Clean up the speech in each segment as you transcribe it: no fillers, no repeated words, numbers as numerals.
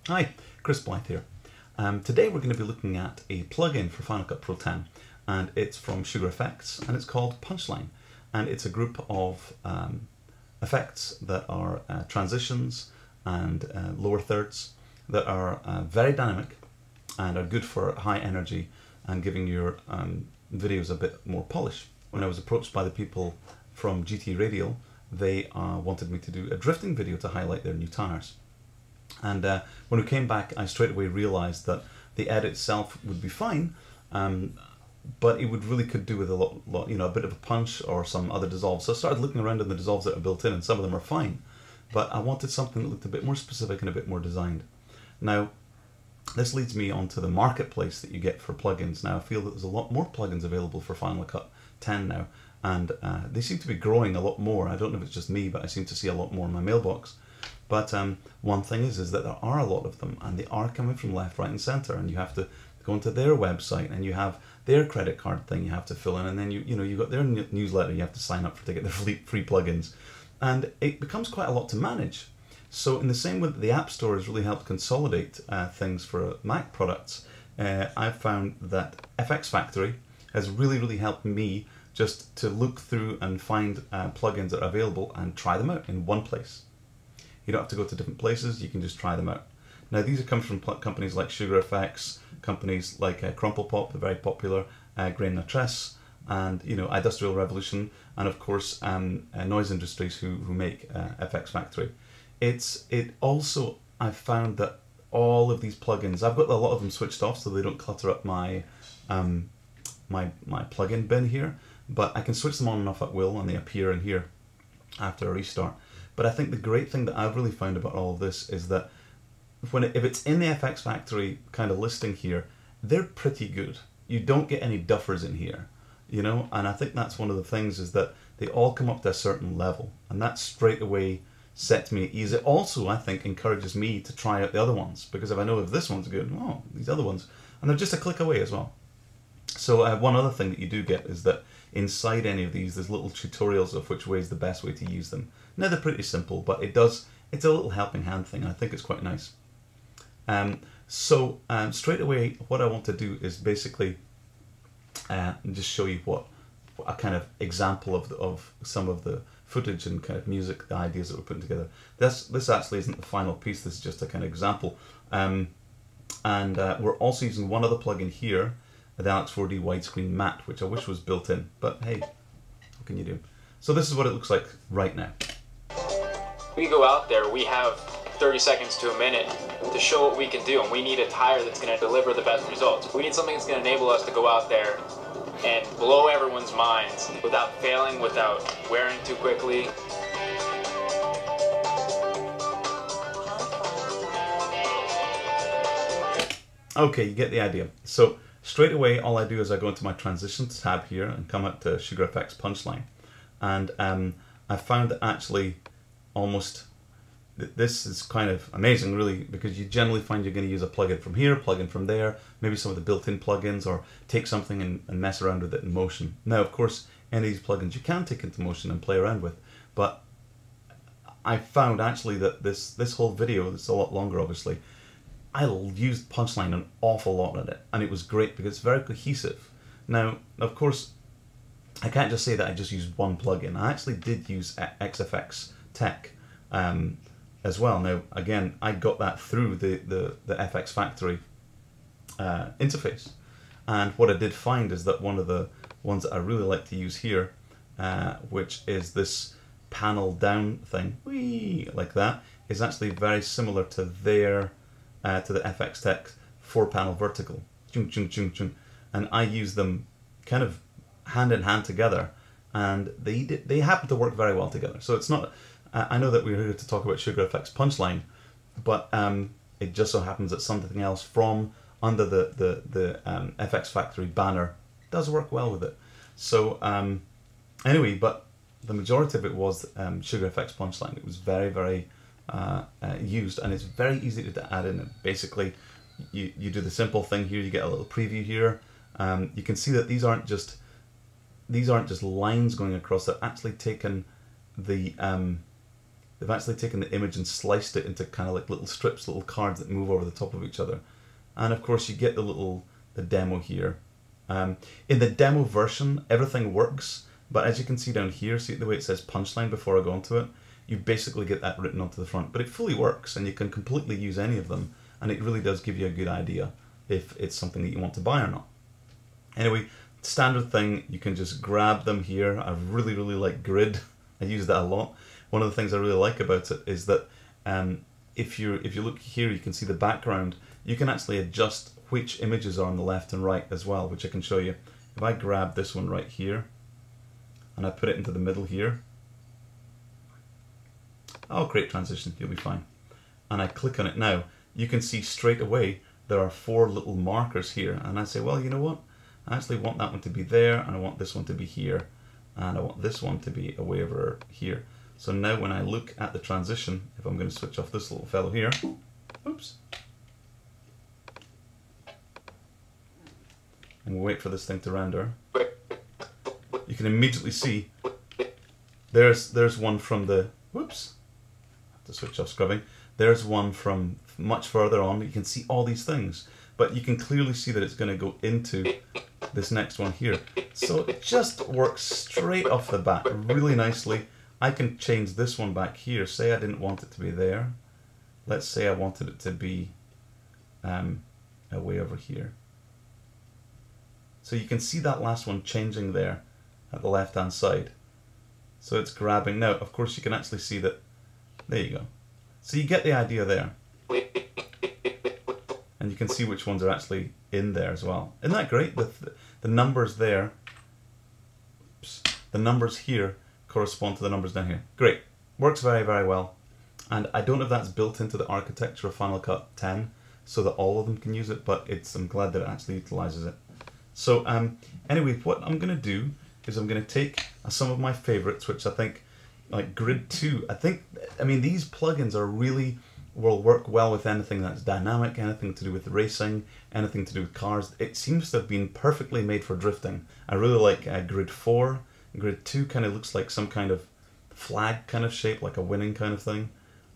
Hi, Chris Blythe here. Today we're going to be looking at a plugin for Final Cut Pro 10, and it's from SUGERfx, and it's called Punchline, and it's a group of effects that are transitions and lower thirds that are very dynamic and are good for high energy and giving your videos a bit more polish. When I was approached by the people from GT Radial, they wanted me to do a drifting video to highlight their new tires. And when we came back, I straight away realized that the edit itself would be fine, but it really could do with a bit of a punch or some other dissolves. So I started looking around in the dissolves that are built in, and some of them are fine, but I wanted something that looked a bit more specific and a bit more designed. Now, this leads me onto the marketplace that you get for plugins. Now, I feel that there's a lot more plugins available for Final Cut 10 now, and they seem to be growing a lot more. I don't know if it's just me, but I seem to see a lot more in my mailbox. But one thing is that there are a lot of them, and they are coming from left, right, and center. And you have to go into their website, and you have their credit card thing you have to fill in, and then you've got their newsletter you have to sign up for to get their free plugins, and it becomes quite a lot to manage. So in the same way that the App Store has really helped consolidate things for Mac products, I've found that FX Factory has really helped me just to look through and find plugins that are available and try them out in one place. You don't have to go to different places, you can just try them out. Now these are coming from companies like SUGERfx, companies like Crumple Pop, the very popular, Grain Natress, and Industrial Revolution, and of course Noise Industries who make FX Factory. It also, I've found that all of these plugins, I've got a lot of them switched off so they don't clutter up my my plugin bin here, but I can switch them on and off at will, and they appear in here after a restart. But I think the great thing that I've really found about all of this is that if it's in the FX Factory kind of listing here, they're pretty good. You don't get any duffers in here, and I think that's one of the things, is that they all come up to a certain level, and that straight away sets me at ease. It also, I think, encourages me to try out the other ones, because if I know if this one's good, oh, these other ones, and they're just a click away as well. So one other thing that you do get is that inside any of these, there's little tutorials of which way is the best way to use them. Now they're pretty simple, but it's a little helping hand thing. I think it's quite nice. So straight away, what I want to do is basically just show you what a kind of example of some of the footage and kind of music, the ideas that we're putting together. This actually isn't the final piece. This is just a kind of example. And we're also using one other plugin here, the Alex 4D widescreen matte, which I wish was built in, but hey, what can you do? So this is what it looks like right now. We go out there, we have 30 seconds to a minute to show what we can do, and we need a tire that's going to deliver the best results. We need something that's going to enable us to go out there and blow everyone's minds without failing, without wearing too quickly. Okay, you get the idea. So straight away, all I do is I go into my transitions tab here and come up to SUGERfx-Punchline, and I found that actually almost this is kind of amazing, really, because you generally find you're going to use a plugin from here, plugin from there, maybe some of the built-in plugins, or take something and mess around with it in Motion. Now, of course, any of these plugins you can take into Motion and play around with, but I found actually that this whole video, it's a lot longer obviously, I used Punchline an awful lot in it, and it was great because it's very cohesive. Now, of course, I can't just say that I just used one plugin. I actually did use XFX Tech as well. Now, again, I got that through the FX Factory interface, and what I did find is that one of the ones that I really like to use here, which is this panel down thing, whee, like that, is actually very similar to their to the FX Tech 4-panel vertical, chung, chung, chung, chung. And I use them kind of hand in hand together, and they happen to work very well together. So it's not, I know that we're here to talk about SUGERfx-Punchline, but it just so happens that something else from under the FX Factory banner does work well with it. So anyway, but the majority of it was SUGERfx-Punchline. It was very used, and it's very easy to add in. Basically, you do the simple thing here. You get a little preview here. You can see that these aren't just lines going across. They're actually taken the they've actually taken the image and sliced it into kind of like little strips, little cards that move over the top of each other. And of course you get the demo here. In the demo version, everything works, but as you can see down here, see the way it says punchline before I go onto it? You basically get that written onto the front, but it fully works and you can completely use any of them, and it really does give you a good idea if it's something that you want to buy or not. Anyway, standard thing, you can just grab them here. I really like grid. I use that a lot. One of the things I really like about it is that if you look here, you can see the background. You can actually adjust which images are on the left and right as well, which I can show you. If I grab this one right here and I put it into the middle here, oh, great transition, you'll be fine. And I click on it now, you can see straight away there are 4 little markers here, and I say, well, you know what? I actually want that one to be there, and I want this one to be here, and I want this one to be away over here. So now when I look at the transition, if I'm going to switch off this little fellow here, oops, and we'll wait for this thing to render, you can immediately see there's one from the, whoops, I have to switch off scrubbing, there's one from much further on. You can see all these things, but you can clearly see that it's going to go into this next one here. So it just works straight off the bat really nicely. I can change this one back here. Say I didn't want it to be there. Let's say I wanted it to be way over here. So you can see that last one changing there at the left hand side. So it's grabbing. Now, of course, you can actually see that. There you go. So you get the idea there. And you can see which ones are actually in there as well. Isn't that great? The numbers there, oops, the numbers here correspond to the numbers down here. Great. Works very well. And I don't know if that's built into the architecture of Final Cut 10 so that all of them can use it, but I'm glad that it actually utilizes it. So anyway, what I'm going to do is I'm going to take some of my favorites, which I think, like Grid 2, I mean, these plugins will work well with anything that's dynamic, anything to do with racing, anything to do with cars. It seems to have been perfectly made for drifting. I really like Grid 4. Grid 2 kind of looks like some kind of flag kind of shape, like a winning kind of thing.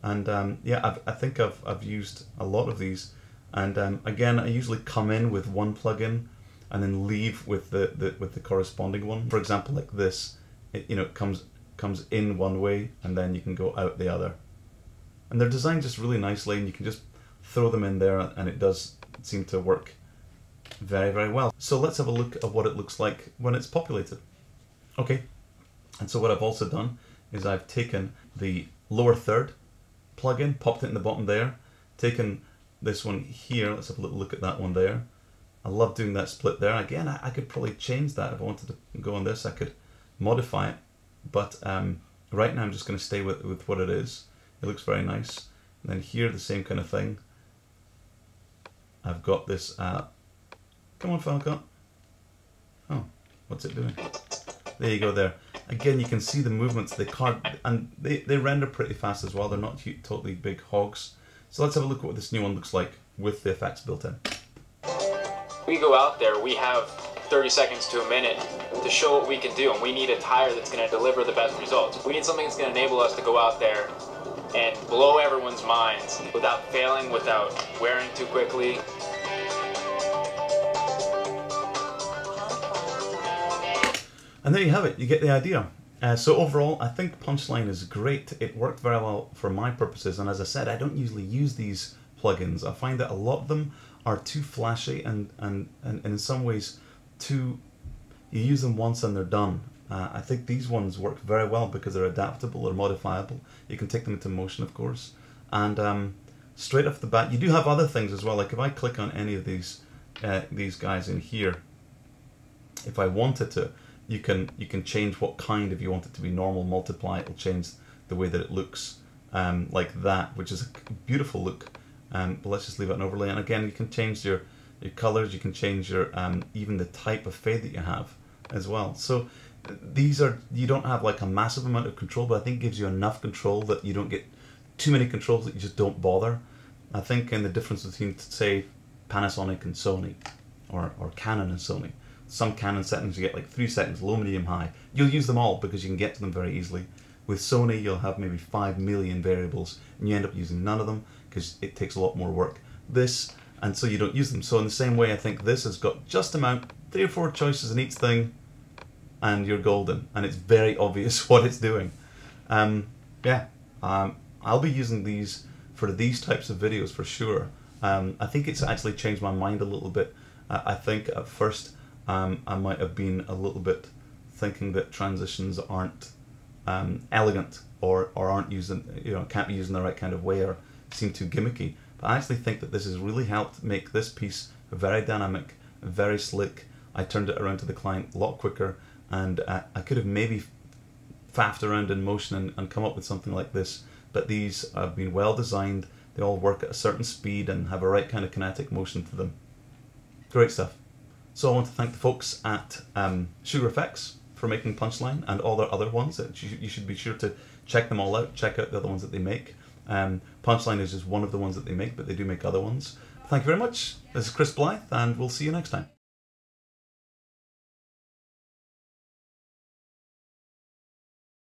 And yeah, I think I've used a lot of these. And again, I usually come in with one plugin and then leave with the corresponding one. For example, like this, it comes in one way and then you can go out the other. And they're designed just really nicely, and you can just throw them in there, and it does seem to work very well. So let's have a look at what it looks like when it's populated. Okay, and so what I've also done is I've taken the lower third plugin, popped it in the bottom there, taken this one here, let's have a little look at that one there. I love doing that split there. Again, I could probably change that if I wanted to go on this. I could modify it, but right now I'm just going to stay with what it is. It looks very nice. And then here, the same kind of thing. I've got this, come on, Final Cut. Oh, what's it doing? There you go there. Again, you can see the movements, and they render pretty fast as well. They're not totally big hogs. So let's have a look at what this new one looks like with the effects built in. We go out there, we have 30 seconds to a minute to show what we can do, and we need a tire that's going to deliver the best results. We need something that's going to enable us to go out there and blow everyone's minds without failing, without wearing too quickly. And there you have it, you get the idea. So overall, I think Punchline is great. It worked very well for my purposes, and as I said, I don't usually use these plugins. I find that a lot of them are too flashy and in some ways you use them once and they're done. I think these ones work very well because they're adaptable or modifiable. You can take them into motion, of course. And straight off the bat, you do have other things as well. Like if I click on any of these guys in here, if I wanted to, you can change what kind. If you want it to be normal, multiply, it will change the way that it looks like that, which is a beautiful look. But let's just leave it an overlay. And again, you can change your colors, you can change your even the type of fade that you have as well. So these are, you don't have like a massive amount of control, but I think it gives you enough control that you don't get too many controls that you just don't bother. I think in the difference between, say, Panasonic and Sony, or Canon and Sony, some Canon settings you get like 3 seconds, low, medium, high. You'll use them all because you can get to them very easily. With Sony, you'll have maybe 5 million variables, and you end up using none of them because it takes a lot more work. And so you don't use them. So in the same way, I think this has got just amount, 3 or 4 choices in each thing, and you're golden. And it's very obvious what it's doing. I'll be using these for these types of videos for sure. I think it's actually changed my mind a little bit. I think at first I might have been a little bit thinking that transitions aren't elegant or aren't using, can't be used in the right kind of way or seem too gimmicky. But I actually think that this has really helped make this piece very dynamic, very slick. I turned it around to the client a lot quicker, and I could have maybe faffed around in motion and come up with something like this. But these have been well designed. They all work at a certain speed and have a right kind of kinetic motion to them. Great stuff. So I want to thank the folks at SUGERfx for making Punchline and all their other ones. You should be sure to check them all out. Check out the other ones that they make. Punchline is just one of the ones that they make, but they do make other ones. Thank you very much. This is Chris Blythe, and we'll see you next time.